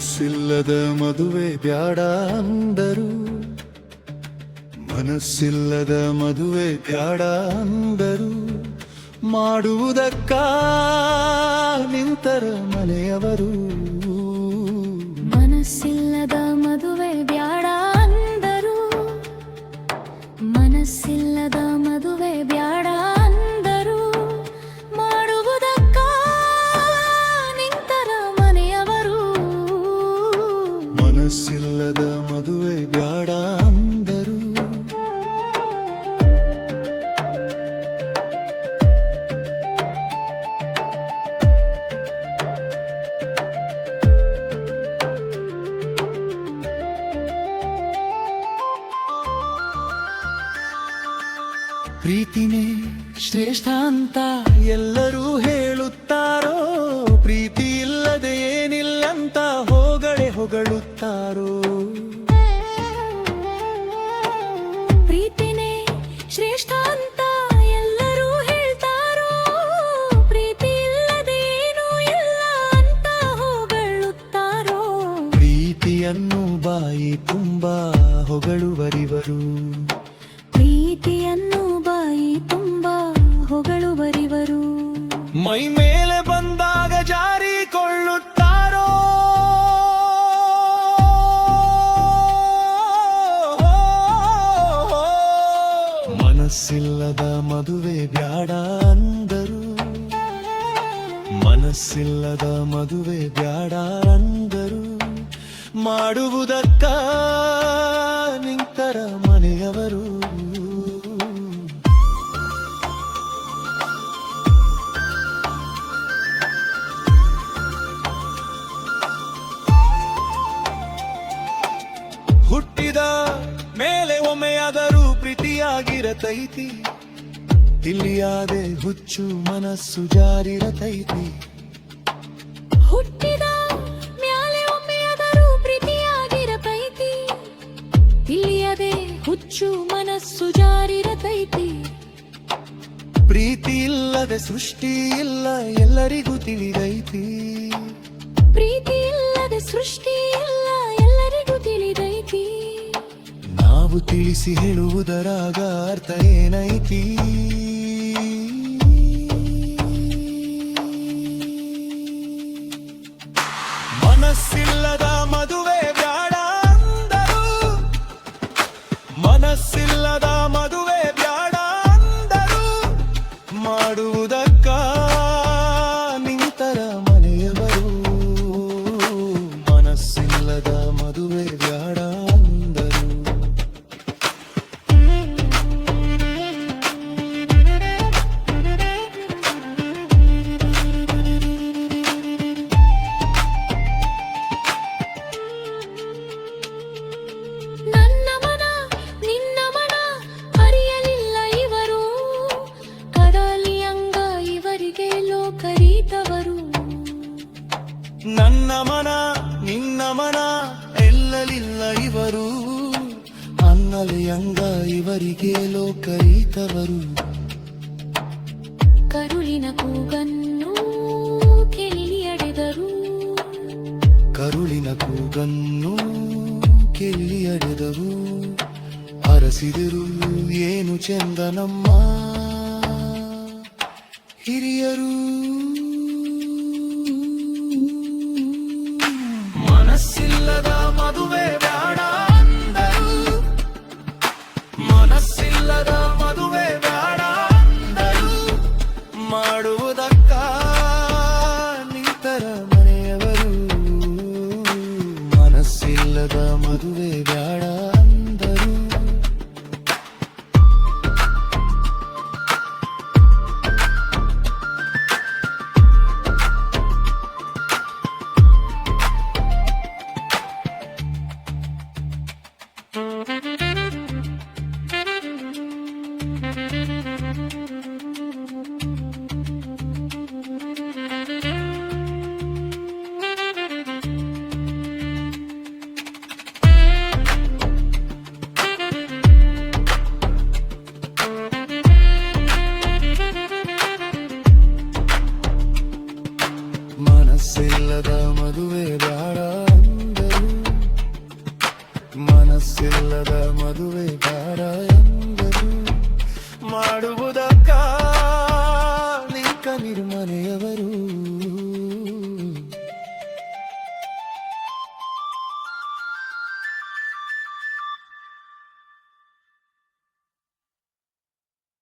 ಮನಸ್ಸಿಲ್ಲದ ಮದುವೆ ಬ್ಯಾಡ ಅಂದರು, ಮನಸ್ಸಿಲ್ಲದ ಮದುವೆ ಬ್ಯಾಡ ಅಂದರು. ಮಾಡುವುದಕ್ಕ ನಿಂತರ ಮನೆಯವರು. ಮನಸ್ಸಿಲ್ಲದ ಮದುವೆ ಬ್ಯಾಡ ಅಂದರು, ಮನಸ್ಸಿಲ್ಲದ ಮದುವೆ ಬ್ಯಾಡ ಅಂದರು. ಮಾಡುವುದಕ್ಕ ನಿಂತರ ಮನೆಯವರು. ಮನಸ್ಸಿಲ್ಲದ ಮದುವೆ ಬ್ಯಾಡ ಅಂದರು. ಪ್ರೀತಿನೇ ಶ್ರೇಷ್ಠ ಅಂತ ಎಲ್ಲರೂ ಹೇಳುತ್ತಾರೋ, ಪ್ರೀತಿ ಇಲ್ಲದೆ ಏನಿಲ್ಲಂತ ಹೊಗಳುತ್ತಾರೋ. ಪ್ರೀತಿನೇ ಶ್ರೇಷ್ಠ ಅಂತ ಎಲ್ಲರೂ ಹೇಳ್ತಾರೋ, ಪ್ರೀತಿ ಇಲ್ಲದೆ ಏನೂ ಇಲ್ಲ ಅಂತ ಹೊಗಳುತ್ತಾರೋ. ಪ್ರೀತಿಯನ್ನು ಬಾಯಿ ತುಂಬಾ ಹೊಗಳುವರಿವರು, ಪ್ರೀತಿಯನ್ನು ಬಾಯಿ ತುಂಬಾ ಹೊಗಳುವರಿವರು. ಮೈ ಮೇಲೆ ಬಂದಾಗ ಜಾರಿಕೊಳ್ಳುತ್ತಾರೋ. ಮನಸ್ಸಿಲ್ಲದ ಮದುವೆ ಬ್ಯಾಡ ಅಂದರು, ಮನಸ್ಸಿಲ್ಲದ ಮದುವೆ ಬ್ಯಾಡ ಅಂದರು. ಮಾಡುವುದಕ್ಕ ನಿಂತರ ಮನೆಯವರು. ಹುಟ್ಟಿದ ಮೇಲೆ ಒಮ್ಮೆಯಾದರೂ ಪ್ರೀತಿಯಾಗಿರತೈತಿ, ಇಲ್ಲಿಯಾದೆ ಹುಚ್ಚು ಮನಸ್ಸು ಜಾರಿರತೈತಿ. ಹುಟ್ಟಿದ ಮ್ಯಾಲೆ ಒಮ್ಮೆಯಾದರೂ ಪ್ರೀತಿಯಾಗಿರತೈತಿ, ಇಲ್ಲಿಯದೆ ಹುಚ್ಚು ಮನಸ್ಸು ಜಾರಿರತೈತಿ. ಪ್ರೀತಿ ಇಲ್ಲದೆ ಸೃಷ್ಟಿ ಇಲ್ಲ ಎಲ್ಲರಿಗೂ ತಿಳಿದೈತಿ, ಪ್ರೀತಿ ಇಲ್ಲದೆ ಸೃಷ್ಟಿ ಇಲ್ಲ ಎಲ್ಲರಿಗೂ ತಿಳಿದೈತಿ. ನಾವು ತಿಳಿಸಿ ಹೇಳುವುದರಾಗ ಅರ್ಥ ಏನೈತಿ. ಮನಸ್ಸಿಲ್ಲದ ಮದುವೆ ಬ್ಯಾಡ ಅಂದರು, ಮನಸ್ಸಿಲ್ಲದ ಮದುವೆ ಬ್ಯಾಡ ಅಂದರು. ಮಾಡುವುದಕ್ಕ ನಿಂತರ ಮನೆಯವರು. ಮನಸ್ಸಿಲ್ಲದ ಮದುವೆ ಬ್ಯಾಡ ಅಂದರು. ನನ್ನ ಮನ ನಿನ್ನ ಮನ ಅರಿಯಲಿಲ್ಲ ಇವರು, ಕದಲಿಯಂಗ ಇವರಿಗೆ ಲೋಕರೀತವರು. ನನ್ನ ಮನ ನಿನ್ನ ಮನ ಎಲ್ಲಲಿಲ್ಲ ಇವರು, ಅನ್ನಲಿಯಂಗ ಇವರಿಗೆ ಲೋಕರೀತವರು. ಕರುಳಿನ ಕೂಗನ್ನು ಕೇಳಿಯಡೆದರು, ಕರುಳಿನ ಕೂಗನ್ನು ಕೇಳಿಯಡೆದರು. ಅರಸಿದರು ಏನು ಚೆಂದ ನಮ್ಮ ಹಿರಿಯರು. ಮನಸ್ಸಿಲ್ಲದ ಮದುವೆ ಬ್ಯಾಡ ಅಂದರು, ಮನಸ್ಸಿಲ್ಲದ ಮದುವೆ ಬ್ಯಾಡ ಅಂದರು. ಮಾಡುವುದಕ್ಕ ನಿಂತರ ಮನೆಯವರು. ಮನಸ್ಸಿಲ್ಲದ ಮದುವೆ ಬ್ಯಾಡ ಅಂದರು. ಮನಸ್ಸಿಲ್ಲದ ಮದುವೆ ಬ್ಯಾಡ ಮನಸ್ಸಿಲ್ಲದ ಮದುವೆ ಬಾರ ಎಂದರು ಮಾಡುವುದಕ್ಕ ನಿಕ್ಕ ನಿರ್ಮನೆ